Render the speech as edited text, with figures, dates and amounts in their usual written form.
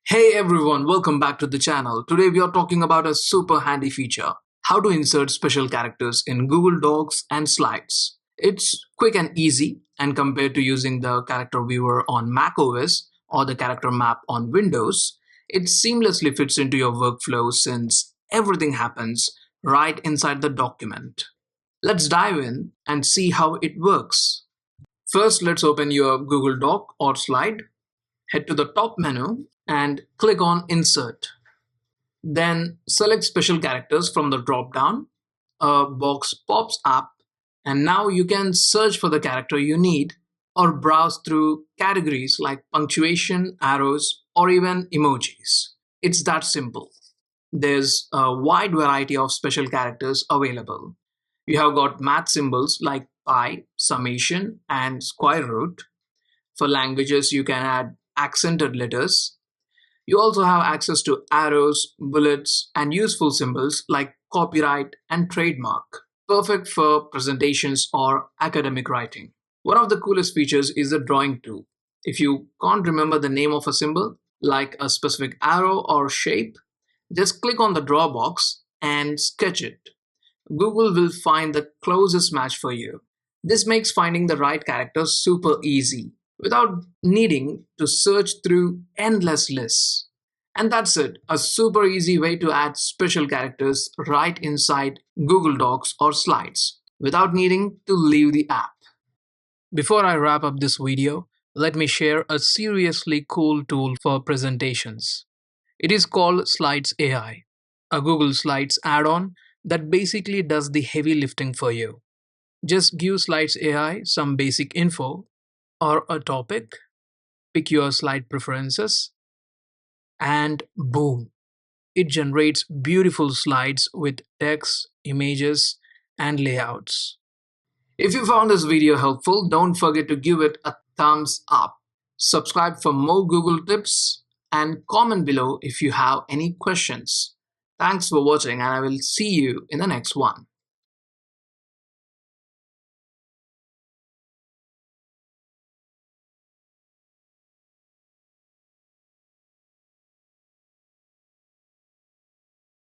Hey everyone, welcome back to the channel. Today we are talking about a super handy feature, how to insert special characters in Google Docs and Slides. It's quick and easy, and compared to using the character viewer on macOS or the character map on Windows, it seamlessly fits into your workflow since everything happens right inside the document. Let's dive in and see how it works. First, let's open your Google Doc or Slide. Head to the top menu and click on Insert. Then select Special Characters from the drop-down. A box pops up, and now you can search for the character you need or browse through categories like punctuation, arrows, or even emojis. It's that simple. There's a wide variety of special characters available. You have got math symbols like pi, summation, and square root. For languages, you can add accented letters. You also have access to arrows, bullets, and useful symbols like copyright and trademark, perfect for presentations or academic writing. One of the coolest features is the drawing tool. If you can't remember the name of a symbol, like a specific arrow or shape, just click on the draw box and sketch it. Google will find the closest match for you. This makes finding the right character super easy without needing to search through endless lists. And that's it, a super easy way to add special characters right inside Google Docs or Slides without needing to leave the app. Before I wrap up this video, let me share a seriously cool tool for presentations. It is called Slides AI, a Google Slides add on that basically does the heavy lifting for you. Just give Slides AI some basic info or a topic, pick your slide preferences, and boom, it generates beautiful slides with text, images, and layouts. If you found this video helpful, don't forget to give it a thumbs up. Subscribe for more Google tips and comment below if you have any questions. Thanks for watching, and I will see you in the next one.